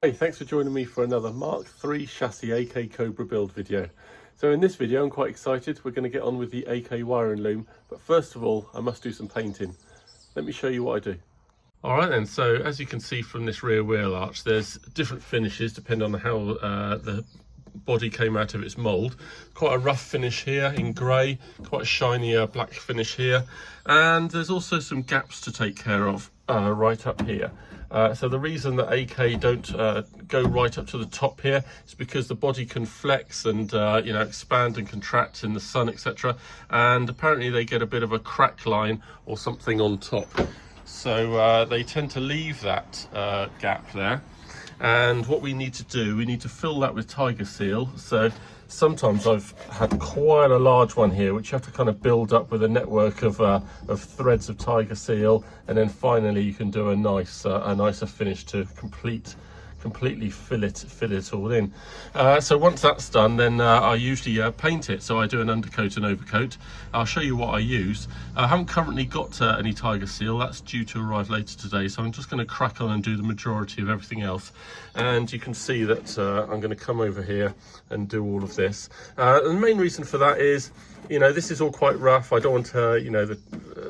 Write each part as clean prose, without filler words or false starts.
Hey, thanks for joining me for another Mark III chassis AK Cobra build video. So in this video I'm quite excited. We're going to get on with the AK wiring loom, but first of all I must do some painting. Let me show you what I do. Alright then, so as you can see from this rear wheel arch, there's different finishes depending on how the body came out of its mould. Quite a rough finish here in grey, quite a shiny black finish here, and there's also some gaps to take care of right up here. So the reason that AK don't go right up to the top here is because the body can flex and expand and contract in the sun, etc. And apparently they get a bit of a crack line or something on top. So they tend to leave that gap there. And what we need to do, we need to fill that with tiger seal. So sometimes I've had quite a large one here, which you have to kind of build up with a network of threads of tiger seal, and then finally you can do a nicer finish to completely fill it all in. So once that's done, then I usually paint it. So I do an undercoat and overcoat. I'll show you what I use. I haven't currently got any tiger seal. That's due to arrive later today, so I'm just going to crack on and do the majority of everything else. And you can see that I'm going to come over here and do all of this. And the main reason for that is, this is all quite rough. I don't want the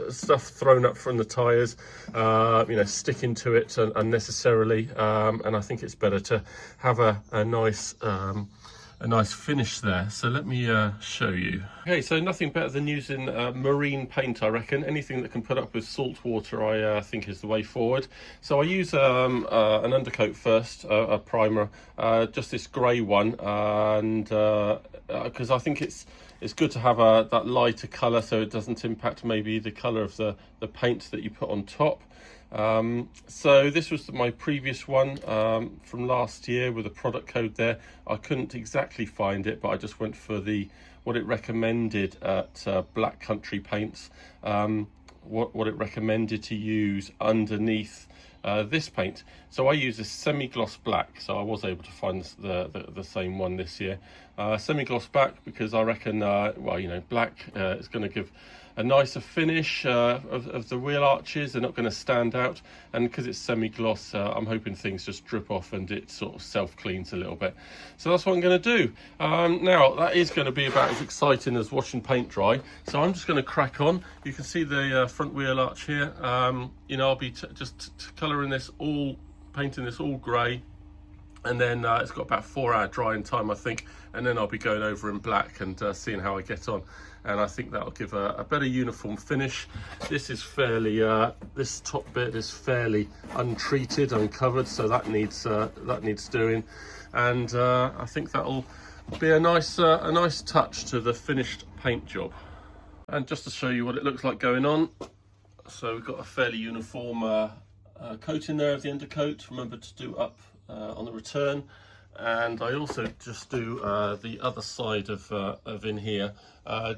stuff thrown up from the tyres sticking to it unnecessarily, and I think it's better to have a nice finish there. So let me show you. Okay, so nothing better than using marine paint, I reckon. Anything that can put up with salt water I think is the way forward. So I use an undercoat first, a primer, just this grey one, and because I think it's good to have that lighter colour so it doesn't impact maybe the colour of the paint that you put on top. So this was my previous one from last year with a product code there. I couldn't exactly find it, but I just went for what it recommended at Black Country Paints, what it recommended to use underneath this paint. So I use a semi-gloss black, so I was able to find the same one this year. Semi-gloss black because I reckon black is going to give a nicer finish of the wheel arches. They're not going to stand out, and because it's semi-gloss, I'm hoping things just drip off and it sort of self-cleans a little bit. So that's what I'm going to do. Now that is going to be about as exciting as watching paint dry, so I'm just going to crack on. You can see the front wheel arch here. I'll be just colouring this all, painting this all grey, and then it's got about 4 hour drying time I think, and then I'll be going over in black and seeing how I get on, and I think that'll give a better uniform finish. This is fairly this top bit is fairly untreated, uncovered, so that needs doing, and I think that'll be a nice touch to the finished paint job. And just to show you what it looks like going on, so we've got a fairly uniform coating there of the undercoat. Remember to do up on the return, and I also just do the other side of in here,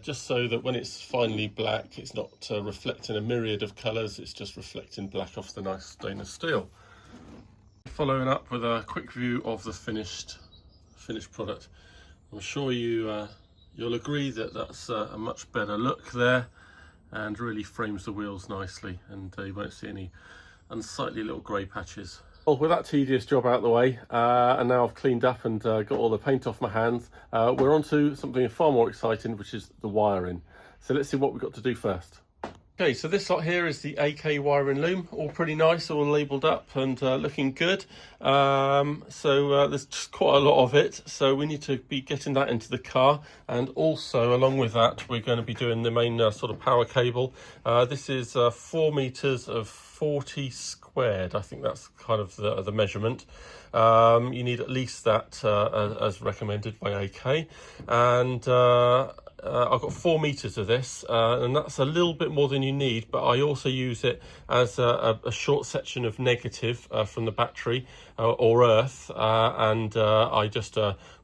just so that when it's finally black, it's not reflecting a myriad of colours, it's just reflecting black off the nice stainless steel. Following up with a quick view of the finished product. I'm sure you'll agree that that's a much better look there, and really frames the wheels nicely, and you won't see any unsightly little grey patches. Well, with that tedious job out of the way, and now I've cleaned up and got all the paint off my hands, we're on to something far more exciting, which is the wiring. So let's see what we've got to do first. Okay, so this lot here is the AK wiring loom, all pretty nice, all labelled up and looking good. So there's just quite a lot of it, so we need to be getting that into the car, and also along with that we're going to be doing the main sort of power cable. This is 4 meters of 40 squared, I think that's kind of the measurement. You need at least that as recommended by AK, and I've got 4 meters of this, and that's a little bit more than you need, but I also use it as a short section of negative from the battery or earth, and I just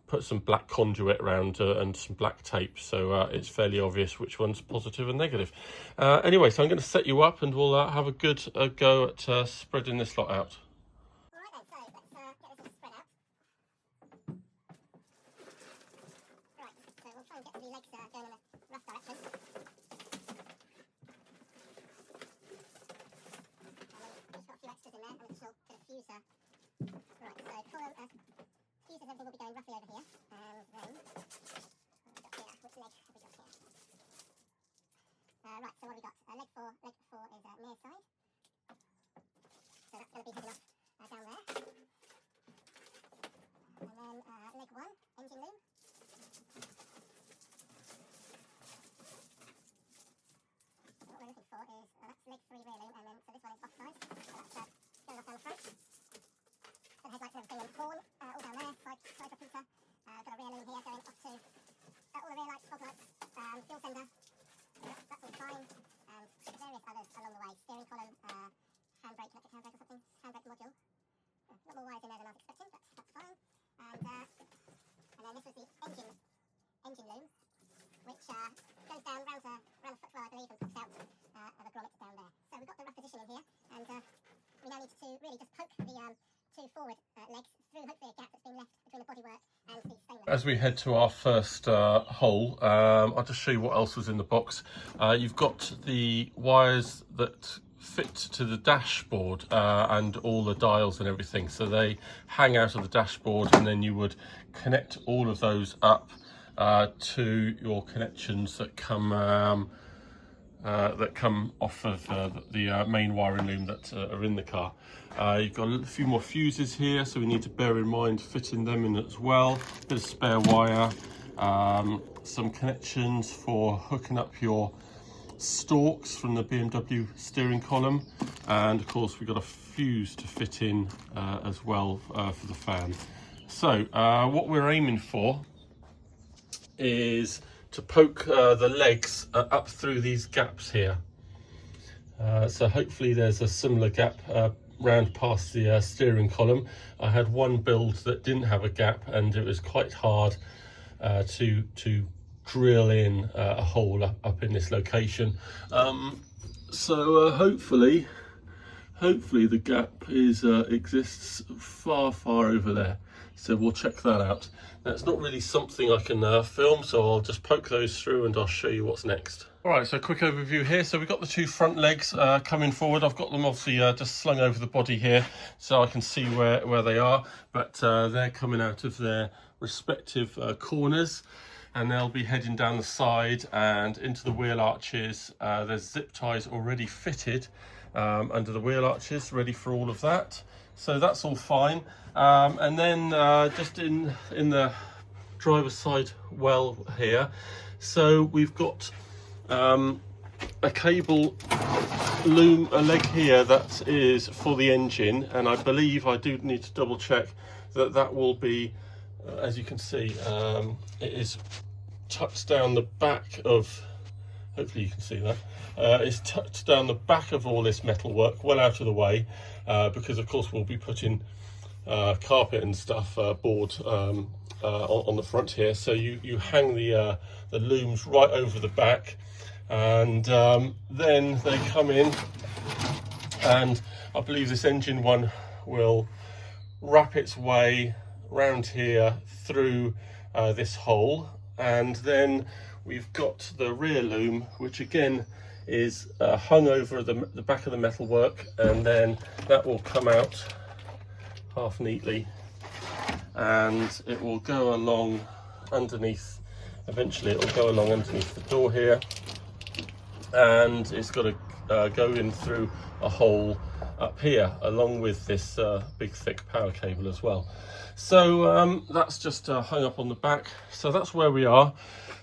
put some black conduit around and some black tape, so it's fairly obvious which one's positive and negative. Anyway, so I'm going to set you up and we'll have a good go at spreading this lot out. Right, so pull going roughly over here, and then which leg have we got here? Right, so what have we got? Leg 4 is near side, so that's going to be heading off down there. And then leg 1, engine loom. So what we're looking for is that's leg 3 rear loom, and then so this one is offside, so that's going off down the front. So the headlights and everything and horn all down there, side replica. Got a rear loom here going up to all the rear lights, fog lights, fuel sender. That's all fine. Various others along the way. Steering column, handbrake, electric handbrake or something. Handbrake module. Not more wires in there than I was expecting, but that's fine. And then this was the engine loom, which goes down round the footwell, I believe, and pops out of a grommet down there. So we've got the rough position in here, and we now need to really just poke the two forward legs through hopefully a gap that's been left between the bodywork and the stainless. As we head to our first hole, I'll just show you what else was in the box. You've got the wires that fit to the dashboard and all the dials and everything. So they hang out of the dashboard, and then you would connect all of those up to your connections that come off of the main wiring loom that are in the car. You've got a few more fuses here, so we need to bear in mind fitting them in as well. Bit of spare wire, some connections for hooking up your stalks from the BMW steering column, and of course we've got a fuse to fit in as well for the fan. So what we're aiming for is to poke the legs up through these gaps here. So hopefully there's a similar gap round past the steering column. I had one build that didn't have a gap, and it was quite hard to drill in a hole up in this location. So hopefully the gap exists far over there. So we'll check that out. That's not really something I can film, so I'll just poke those through and I'll show you what's next. All right, so quick overview here. So we've got the two front legs coming forward. I've got them obviously just slung over the body here so I can see where they are, but they're coming out of their respective corners, and they'll be heading down the side and into the wheel arches. There's zip ties already fitted under the wheel arches, ready for all of that. So that's all fine. And then just in the driver's side well here, so we've got a cable loom, a leg here that is for the engine, and I believe I do need to double check that will be, as you can see, it is tucked down the back of, hopefully you can see that, it's tucked down the back of all this metal work, well out of the way, because of course we'll be putting carpet and stuff, board on the front here. So you hang the looms right over the back, and then they come in, and I believe this engine one will wrap its way round here through this hole, and then we've got the rear loom, which again is hung over the back of the metalwork, and then that will come out half neatly, and it will go along underneath. Eventually it will go along underneath the door here, and it's got to go in through a hole up here along with this big thick power cable as well. So that's just hung up on the back. So that's where we are.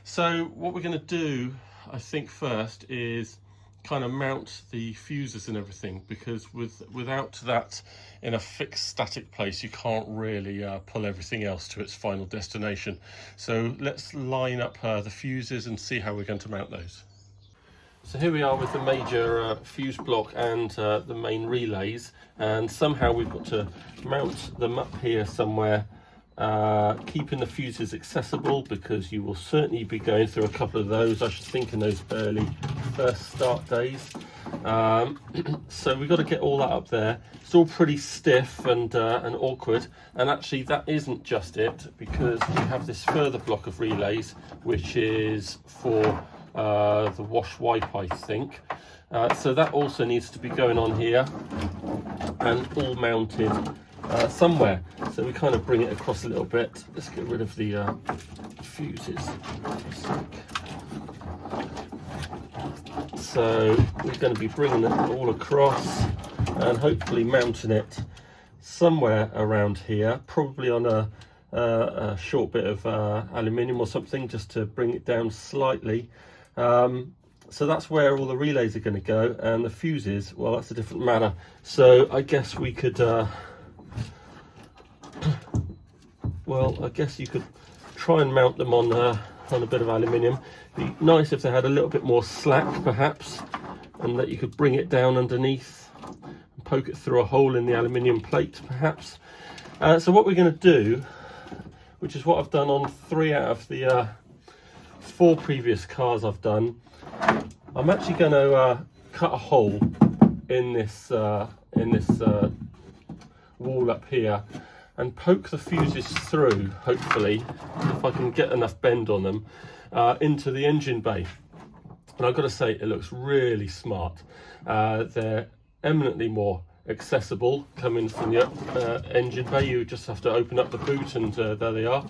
So what we're going to do, I think, first is kind of mount the fuses and everything, because without that in a fixed static place you can't really pull everything else to its final destination. So let's line up the fuses and see how we're going to mount those. So here we are with the major fuse block and the main relays, and somehow we've got to mount them up here somewhere, keeping the fuses accessible, because you will certainly be going through a couple of those, I should think, in those early first start days. So we've got to get all that up there. It's all pretty stiff and awkward, and actually that isn't just it, because we have this further block of relays which is for the wash wipe, I think. So that also needs to be going on here and all mounted somewhere. So we kind of bring it across a little bit. Let's get rid of the fuses. So we're going to be bringing it all across and hopefully mounting it somewhere around here, probably on a short bit of aluminium or something, just to bring it down slightly. So that's where all the relays are going to go, and the fuses, well, that's a different matter. So I guess we could well, I guess you could try and mount them on a bit of aluminium. Be nice if they had a little bit more slack perhaps, and that you could bring it down underneath and poke it through a hole in the aluminium plate perhaps. So what we're going to do, which is what I've done on 3 out of the 4 previous cars I've done, I'm actually going to cut a hole in this wall up here and poke the fuses through, hopefully, if I can get enough bend on them, into the engine bay. And I've got to say, it looks really smart. They're eminently more accessible coming from the engine bay. You just have to open up the boot and there they are.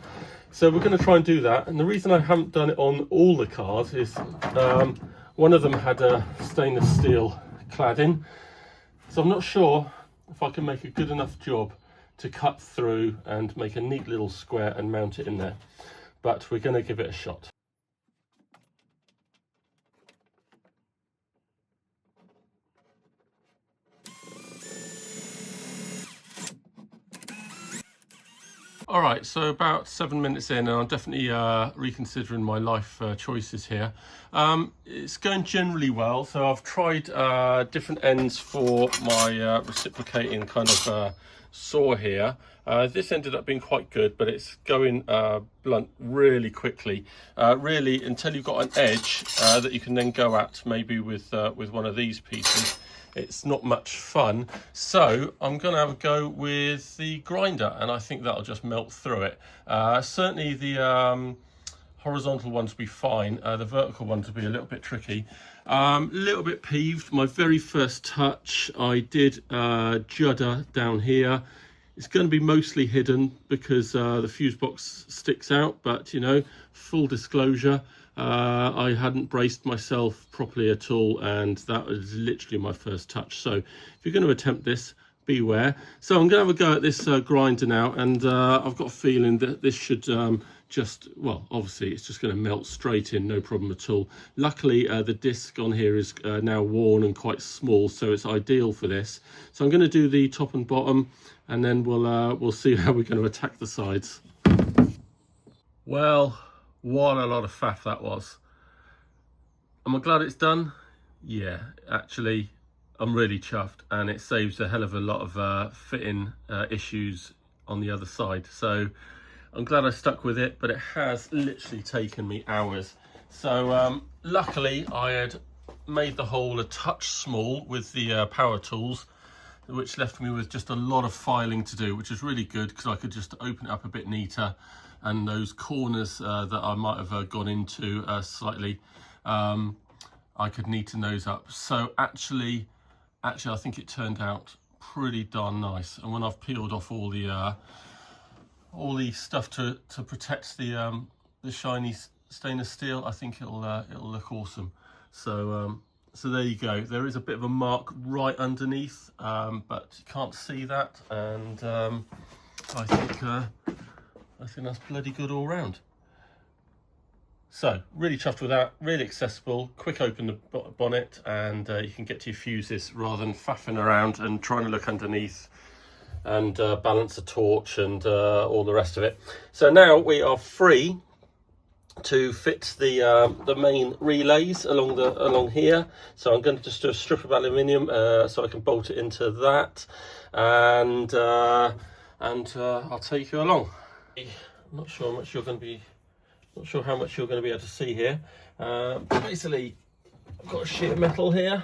So we're going to try and do that. And the reason I haven't done it on all the cars is one of them had a stainless steel cladding. So I'm not sure if I can make a good enough job to cut through and make a neat little square and mount it in there. But we're going to give it a shot. All right, so about 7 minutes in, and I'm definitely reconsidering my life choices here. It's going generally well. So I've tried different ends for my reciprocating kind of saw here. This ended up being quite good, but it's going blunt really quickly. Really, until you've got an edge that you can then go at, maybe with one of these pieces, it's not much fun. So I'm going to have a go with the grinder, and I think that'll just melt through it. Certainly the horizontal ones will be fine. The vertical ones will be a little bit tricky. A little bit peeved. My very first touch, I did judder down here. It's going to be mostly hidden because the fuse box sticks out, but you know, full disclosure, I hadn't braced myself properly at all, and that was literally my first touch. So if you're going to attempt this, beware. So I'm going to have a go at this grinder now, and I've got a feeling that this should just, well, obviously it's just going to melt straight in, no problem at all. Luckily the disc on here is now worn and quite small, so it's ideal for this. So I'm going to do the top and bottom, and then we'll see how we're going to attack the sides. Well, what a lot of faff that was. Am I glad it's done? Yeah, actually I'm really chuffed, and it saves a hell of a lot of fitting issues on the other side. So I'm glad I stuck with it, but it has literally taken me hours. So luckily I had made the hole a touch small with the power tools, which left me with just a lot of filing to do, which is really good because I could just open it up a bit neater, and those corners that I might have gone into slightly, I could neaten those up. So actually I think it turned out pretty darn nice. And when I've peeled off all the stuff to protect the shiny stainless steel, I think it'll look awesome. So so there you go. There is a bit of a mark right underneath, but you can't see that, and I think that's bloody good all round. So really chuffed with that. Really accessible. Quick open the bonnet, and you can get to your fuses rather than faffing around and trying to look underneath and balance a torch and all the rest of it. So now we are free to fit the main relays along here. So I'm going to just do a strip of aluminium so I can bolt it into that, and I'll take you along. I'm not sure how much you're going to be able to see here. Basically, I've got a sheet of metal here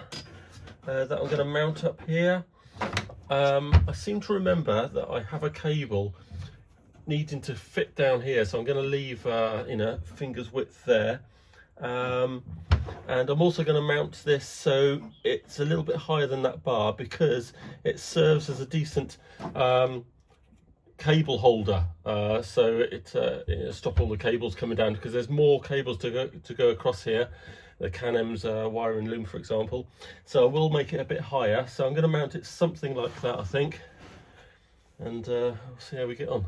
that I'm going to mount up here. I seem to remember that I have a cable needing to fit down here, so I'm going to leave finger's width there, and I'm also going to mount this so it's a little bit higher than that bar, because it serves as a decent cable holder, so it stop all the cables coming down, because there's more cables to go across here, the Canam's Wiring Loom, for example. So I will make it a bit higher, so I'm going to mount it something like that, I think, and we'll see how we get on.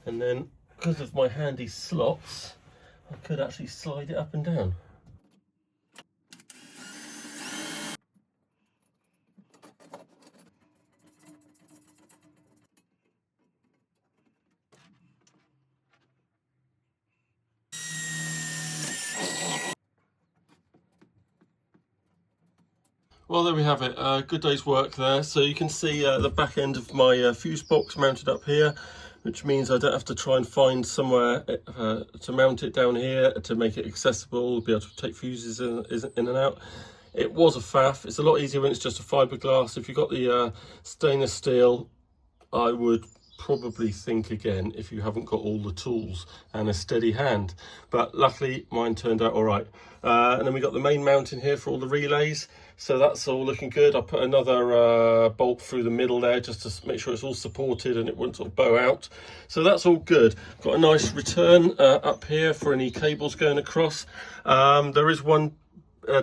And then, because of my handy slots, I could actually slide it up and down. Well, there we have it. Good day's work there. So you can see the back end of my fuse box mounted up here, which means I don't have to try and find somewhere to mount it down here to make it accessible, be able to take fuses in and out. It was a faff. It's a lot easier when it's just a fiberglass. If you've got the stainless steel, I would probably think again if you haven't got all the tools and a steady hand, but luckily mine turned out all right. And then we got the main mount in here for all the relays, so that's all looking good. I put another bolt through the middle there just to make sure it's all supported and it won't sort of bow out, so that's all good. Got a nice return up here for any cables going across. There is one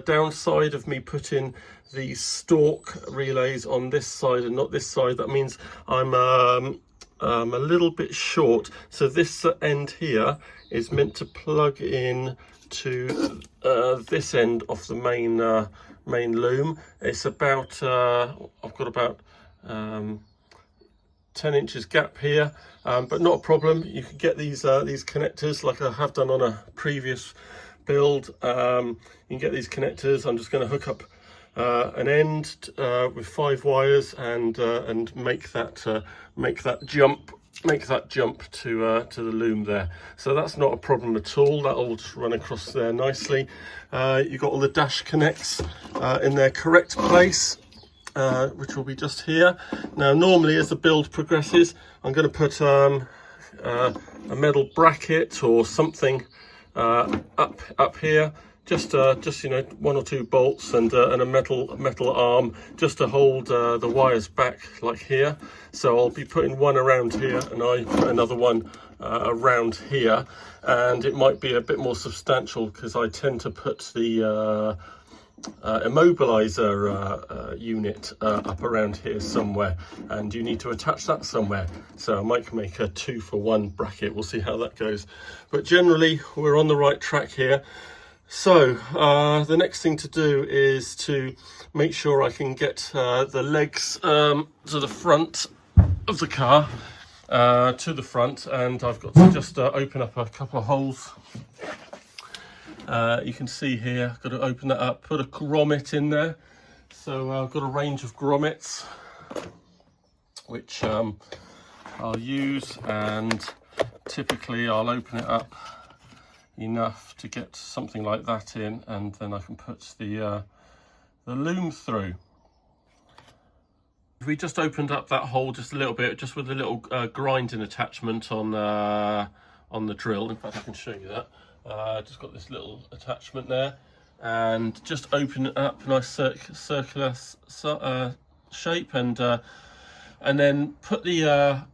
downside of me putting the stalk relays on this side and not this side. That means I'm a little bit short, so this end here is meant to plug in to this end of the main loom. It's about I've got about 10 inches gap here, but not a problem. You can get these connectors like I have done on a previous build. You can get these connectors. I'm just going to hook up an end with 5 wires and make that jump to the loom there. So that's not a problem at all. That'll just run across there nicely. You've got all the dash connects in their correct place, which will be just here. Now normally as the build progresses, I'm going to put a metal bracket or something up here, just you know, 1 or 2 bolts and a metal arm just to hold the wires back like here. So I'll be putting one around here and I put another one around here, and it might be a bit more substantial because I tend to put the immobilizer unit up around here somewhere, and you need to attach that somewhere, so I might make a 2-for-1 bracket. We'll see how that goes, but generally we're on the right track here. So the next thing to do is to make sure I can get the legs to the front of the car, to the front, and I've got to just open up a couple of holes. You can see here, I've got to open that up, put a grommet in there. So I've got a range of grommets which I'll use, and typically I'll open it up enough to get something like that in, and then I can put the loom through. We just opened up that hole just a little bit, just with a little grinding attachment on the drill. In fact, I can show you that. Just got this little attachment there, and just open it up, nice circular shape, and then put the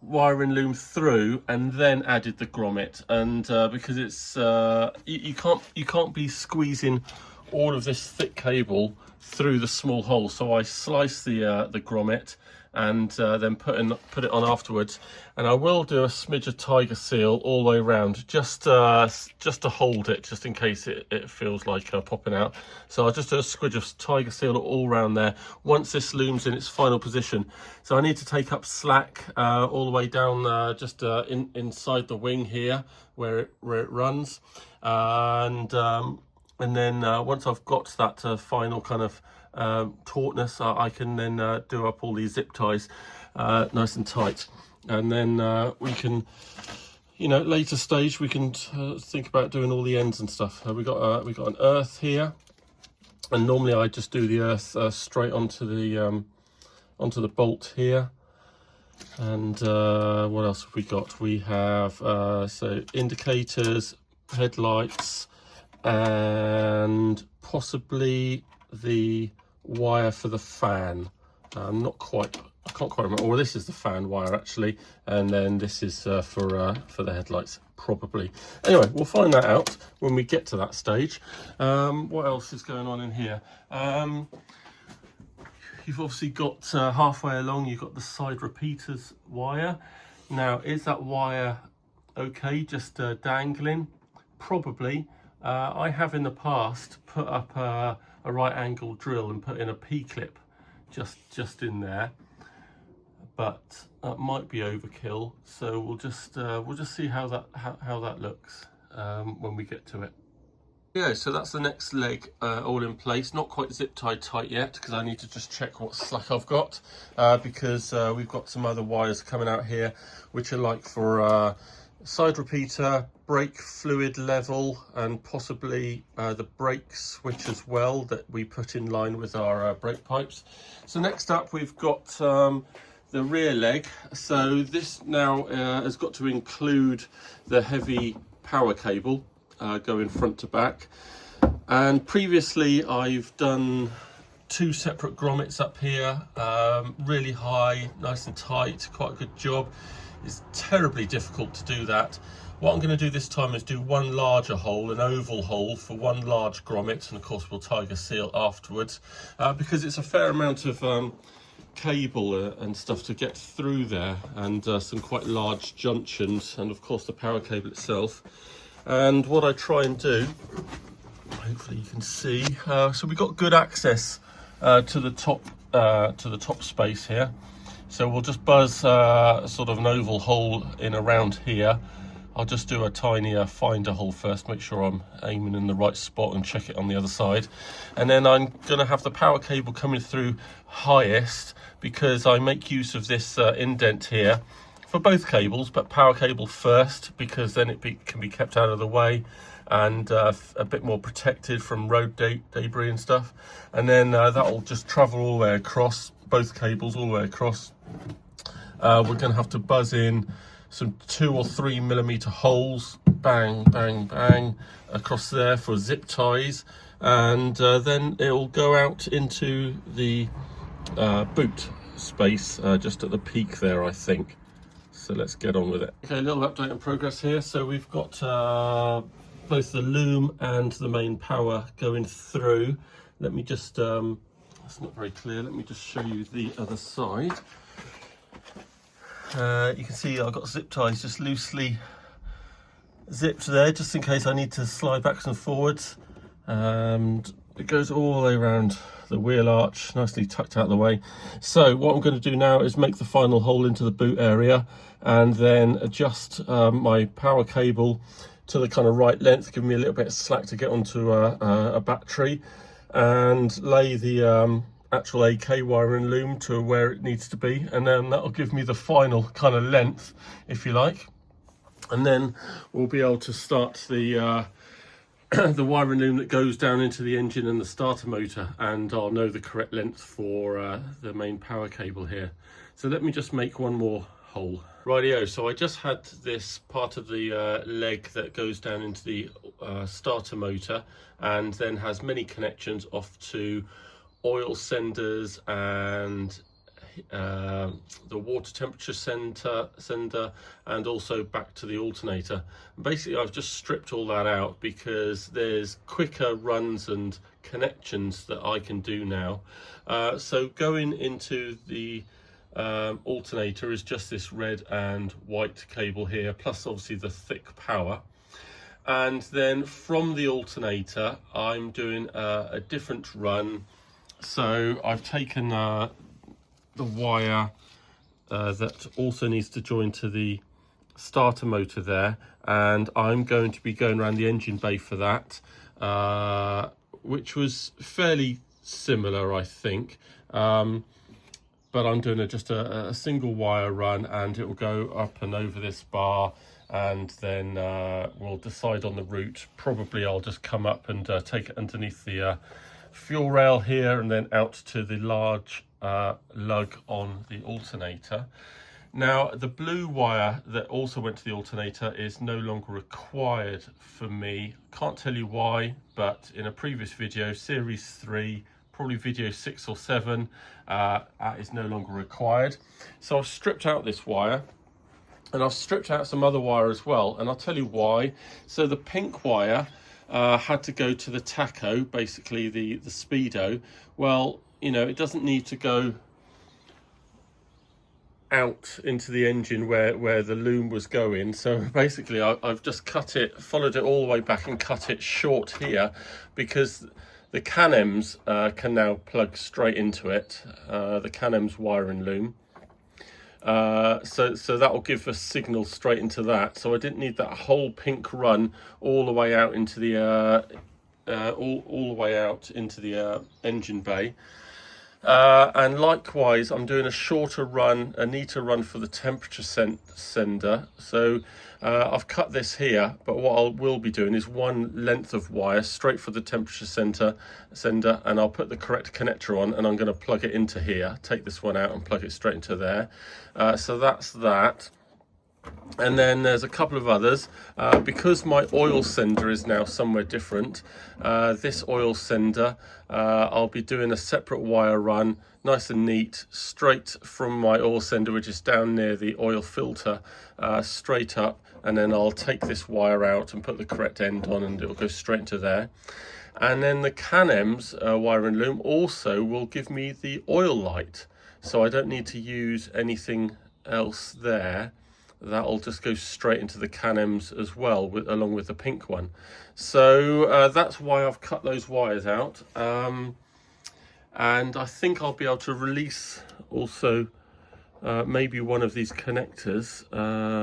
wiring loom through, and then added the grommet. And because it's you can't be squeezing all of this thick cable through the small hole, so I slice the grommet and then put it on afterwards. And I will do a smidge of tiger seal all the way around, just to hold it, just in case it feels like popping out. So I'll just do a squidge of tiger seal all around there once this loom's in its final position. So I need to take up slack all the way down, just inside the wing here where it runs, and then once I've got that final kind of tautness, I can then do up all these zip ties nice and tight, and then we can, you know, later stage we can think about doing all the ends and stuff. We got an earth here, and normally I just do the earth straight onto the bolt here. And what else have we got? We have so indicators, headlights, and possibly the wire for the fan. Not quite, I can't quite remember. Well, this is the fan wire actually, and then this is for the headlights probably. Anyway, we'll find that out when we get to that stage. What else is going on in here? You've obviously got halfway along, you've got the side repeaters wire. Now, is that wire okay, just dangling? Probably. I have in the past put up a right angle drill and put in a P-clip just in there, but that might be overkill. So we'll just see how that looks when we get to it. Yeah, so that's the next leg all in place. Not quite zip tied tight yet because I need to just check what slack I've got because we've got some other wires coming out here which are like for side repeater, brake fluid level, and possibly the brake switch as well that we put in line with our brake pipes. So next up we've got the rear leg. So this now has got to include the heavy power cable going front to back, and previously I've done 2 separate grommets up here, really high, nice and tight, quite a good job. It's terribly difficult to do that. What I'm going to do this time is do one larger hole, an oval hole for one large grommet, and of course we'll tiger seal afterwards because it's a fair amount of cable and stuff to get through there, and some quite large junctions, and of course the power cable itself. And what I try and do, hopefully you can see, so we've got good access to the top space here. So we'll just buzz sort of an oval hole in around here. I'll just do a tinier finder hole first, make sure I'm aiming in the right spot and check it on the other side. And then I'm going to have the power cable coming through highest because I make use of this indent here for both cables, but power cable first because then it can be kept out of the way and a bit more protected from road debris and stuff. And then that'll just travel all the way across, both cables all the way across. We're going to have to buzz in some 2 or 3 millimeter holes, bang, bang, bang, across there for zip ties, and then it'll go out into the boot space just at the peak there, I think. So let's get on with it. Okay, a little update on progress here. So we've got both the loom and the main power going through. Let me just, that's not very clear. Let me just show you the other side. You can see I've got zip ties just loosely zipped there, just in case I need to slide backwards and forwards. And it goes all the way around the wheel arch, nicely tucked out of the way. So what I'm going to do now is make the final hole into the boot area and then adjust my power cable to the kind of right length, give me a little bit of slack to get onto a battery, and lay the actual AK wiring loom to where it needs to be, and then that'll give me the final kind of length, if you like. And then we'll be able to start the the wiring loom that goes down into the engine and the starter motor, and I'll know the correct length for the main power cable here. So let me just make one more hole. Rightio, so I just had this part of the leg that goes down into the starter motor and then has many connections off to oil senders and the water temperature sender, and also back to the alternator. Basically I've just stripped all that out because there's quicker runs and connections that I can do now. So going into the alternator is just this red and white cable here, plus obviously the thick power. And then from the alternator I'm doing a different run. So I've taken the wire that also needs to join to the starter motor there, and I'm going to be going around the engine bay for that, which was fairly similar, I think, but I'm doing just a single wire run, and it will go up and over this bar, and then we'll decide on the route. Probably I'll just come up and take it underneath the fuel rail here and then out to the large lug on the alternator. Now the blue wire that also went to the alternator is no longer required for me. Can't tell you why, but in a previous video, series 3, probably video 6 or 7, that is no longer required. So I've stripped out this wire, and I've stripped out some other wire as well, and I'll tell you why. So the pink wire had to go to the tacho, basically the speedo. Well, you know, it doesn't need to go out into the engine where the loom was going. So basically I've just cut it, followed it all the way back and cut it short here, because the Canems can now plug straight into it, the Canems wiring loom. So that will give a signal straight into that. So I didn't need that whole pink run all the way out into the all the way out into the engine bay. And likewise, I'm doing a shorter run, a neater run for the temperature sender. So I've cut this here, but what I will be doing is one length of wire straight for the temperature sender, and I'll put the correct connector on, and I'm going to plug it into here, take this one out and plug it straight into there. So that's that. And then there's a couple of others. Because my oil sender is now somewhere different, this oil sender, I'll be doing a separate wire run, nice and neat, straight from my oil sender, which is down near the oil filter, straight up, and then I'll take this wire out and put the correct end on, and it'll go straight into there. And then the Canems wiring loom also will give me the oil light, so I don't need to use anything else there. That'll just go straight into the Canems as well, along with the pink one. So that's why I've cut those wires out. And I think I'll be able to release also maybe one of these connectors.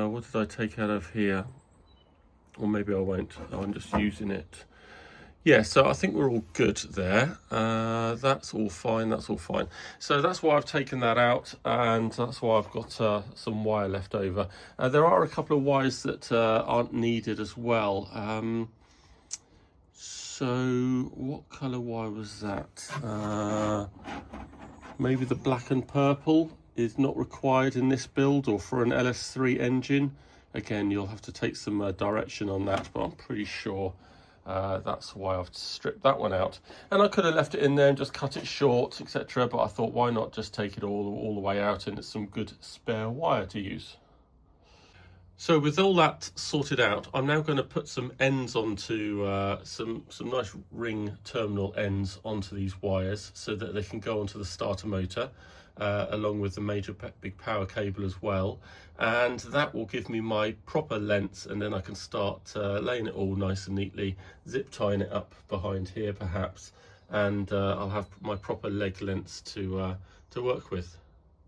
What did I take out of here? Or maybe I won't. Oh, I'm just using it. Yeah, so I think we're all good there. That's all fine, that's all fine. So that's why I've taken that out, and that's why I've got some wire left over. There are a couple of wires that aren't needed as well. So what colour wire was that? Maybe the black and purple is not required in this build or for an LS3 engine. Again, you'll have to take some direction on that, but I'm pretty sure that's why I've stripped that one out. And I could have left it in there and just cut it short, etc. But I thought, why not just take it all the way out, and it's some good spare wire to use. So with all that sorted out, I'm now going to put some ends onto some nice ring terminal ends onto these wires, so that they can go onto the starter motor, along with the major big power cable as well. And that will give me my proper lengths, and then I can start laying it all nice and neatly, zip tying it up behind here perhaps, and I'll have my proper leg lengths to work with.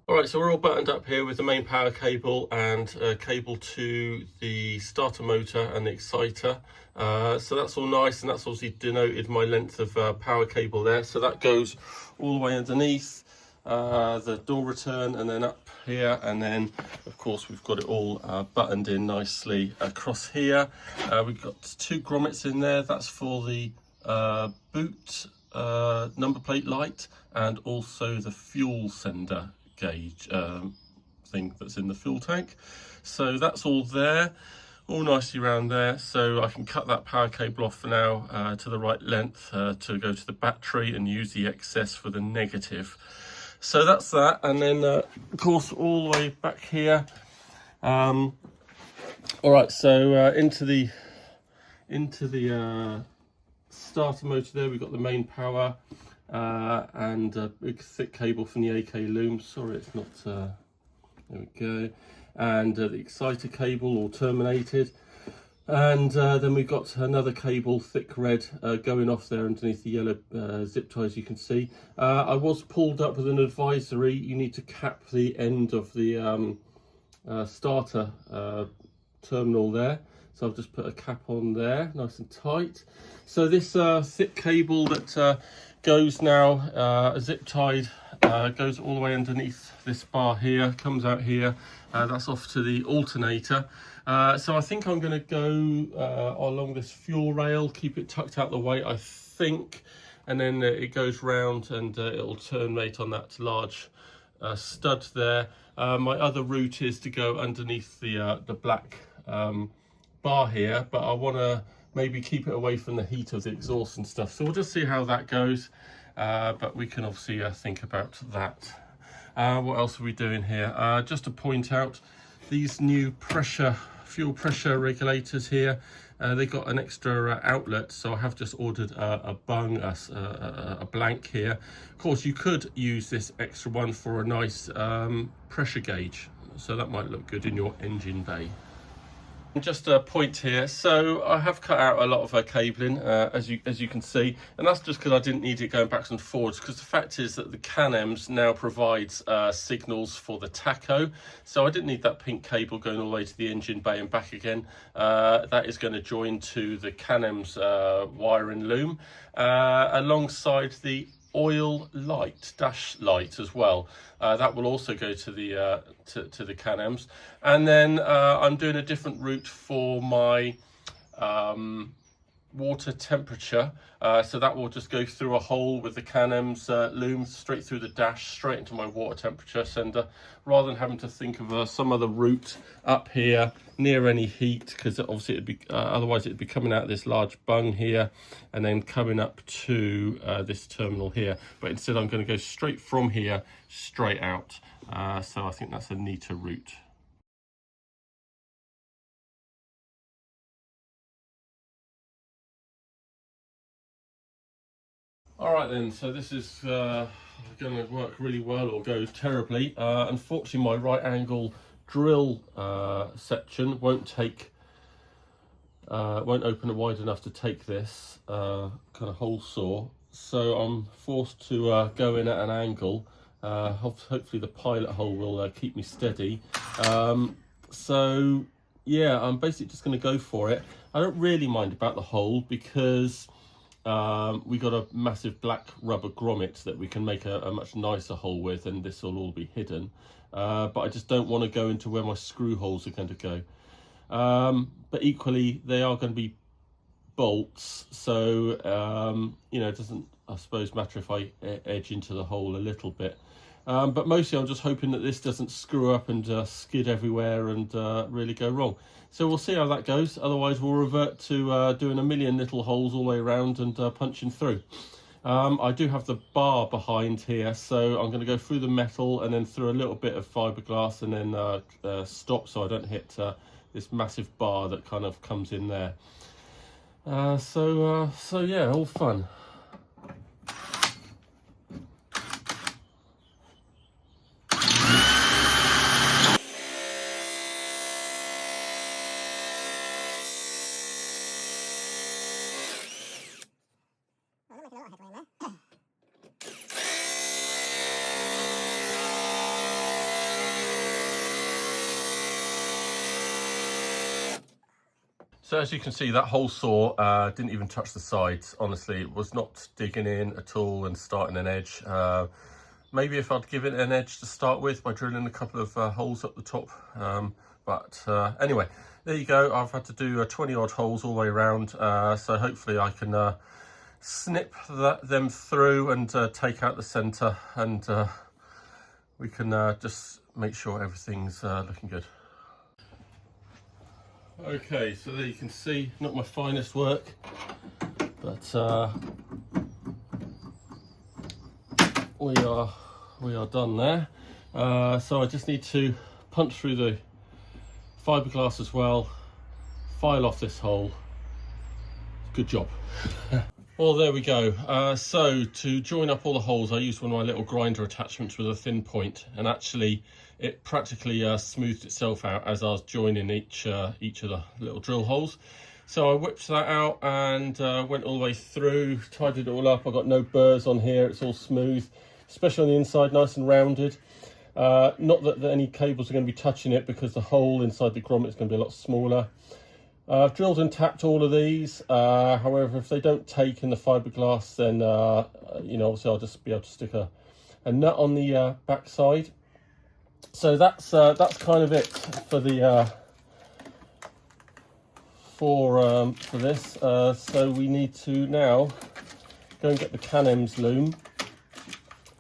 Alright, so we're all buttoned up here with the main power cable and cable to the starter motor and the exciter. So that's all nice, and that's obviously denoted my length of power cable there. So that goes all the way underneath the door return, and then up here, and then of course we've got it all buttoned in nicely across here. We've got 2 grommets in there. That's for the boot number plate light, and also the fuel sender gauge thing that's in the fuel tank. So that's all there, all nicely around there. So I can cut that power cable off for now to the right length to go to the battery, and use the excess for the negative. So that's that. And then of course all the way back here, all right, so into the starter motor there, we've got the main power and a big thick cable from the AK loom. Sorry, it's not there we go. And the exciter cable all terminated, and then we've got another cable, thick red, going off there underneath the yellow zip tie, as you can see. I was pulled up with an advisory: you need to cap the end of the starter terminal there. So I've just put a cap on there, nice and tight. So this thick cable that goes now zip tied, goes all the way underneath this bar here, comes out here. That's off to the alternator. So I think I'm going to go along this fuel rail, keep it tucked out the way, I think, and then it goes round, and it'll terminate on that large stud there. My other route is to go underneath the black bar here, but I want to maybe keep it away from the heat of the exhaust and stuff. So we'll just see how that goes. but we can obviously think about that. What else are we doing here? Just to point out these new fuel pressure regulators here. They got an extra outlet, so I have just ordered a bung, a blank here. Of course, you could use this extra one for a nice pressure gauge, so that might look good in your engine bay. And just a point here, so I have cut out a lot of cabling, as you can see, and that's just because I didn't need it going backwards and forwards, because the fact is that the Can-Ems now provides signals for the tacho, so I didn't need that pink cable going all the way to the engine bay and back again. That is going to join to the Can-Ems wiring loom, alongside the oil light, dash light as well. That will also go to the to the Can-Ems, and then I'm doing a different route for my water temperature, so that will just go through a hole with the Can-Ems loom straight through the dash, straight into my water temperature sender, rather than having to think of some other route up here near any heat, because obviously it'd be otherwise it'd be coming out of this large bung here and then coming up to this terminal here. But instead I'm going to go straight from here straight out, so I think that's a neater route. All right then, so this is going to work really well or go terribly. Unfortunately, my right angle drill section won't open wide enough to take this kind of hole saw, so I'm forced to go in at an angle. Hopefully the pilot hole will keep me steady. So yeah, I'm basically just going to go for it. I don't really mind about the hole, because we got a massive black rubber grommet that we can make a much nicer hole with, and this will all be hidden. But I just don't want to go into where my screw holes are going to go. But equally, they are going to be bolts, so you know, it doesn't, I suppose, matter if I edge into the hole a little bit. But mostly I'm just hoping that this doesn't screw up and skid everywhere and really go wrong. So we'll see how that goes. Otherwise we'll revert to doing a million little holes all the way around and punching through. I do have the bar behind here, so I'm going to go through the metal and then through a little bit of fiberglass, and then stop so I don't hit this massive bar that kind of comes in there. So yeah, all fun. So as you can see, that hole saw didn't even touch the sides. Honestly, it was not digging in at all and starting an edge. Maybe if I'd given it an edge to start with by drilling a couple of holes up the top. But anyway, there you go. I've had to do 20 odd holes all the way around. So hopefully I can snip them through and take out the center, and we can just make sure everything's looking good. Okay, so there you can see, not my finest work, but we are done there. So I just need to punch through the fiberglass as well, file off this hole. Good job. Well, there we go. So to join up all the holes, I used one of my little grinder attachments with a thin point, and actually it practically smoothed itself out as I was joining each of the little drill holes. So I whipped that out and went all the way through, tidied it all up. I've got no burrs on here, it's all smooth, especially on the inside, nice and rounded. Not that any cables are going to be touching it, because the hole inside the grommet is going to be a lot smaller. I've drilled and tapped all of these. However, if they don't take in the fiberglass, then you know, obviously I'll just be able to stick a nut on the back side. So that's kind of it for the for this. So we need to now go and get the Can-Ems loom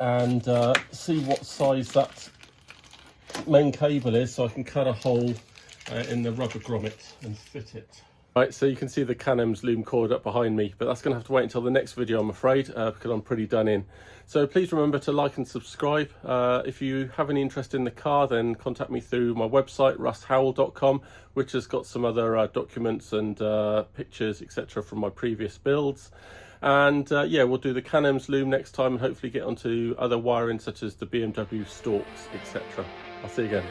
and see what size that main cable is, so I can cut a hole in the rubber grommet and fit it. Right, so you can see the Can-Em's loom cord up behind me, but that's going to have to wait until the next video, I'm afraid, because I'm pretty done in. So please remember to like and subscribe. If you have any interest in the car, then contact me through my website, rusthowell.com, which has got some other documents and pictures, etc. from my previous builds. And yeah, we'll do the Can-Em's loom next time and hopefully get onto other wiring such as the BMW stalks, etc. I'll see you again.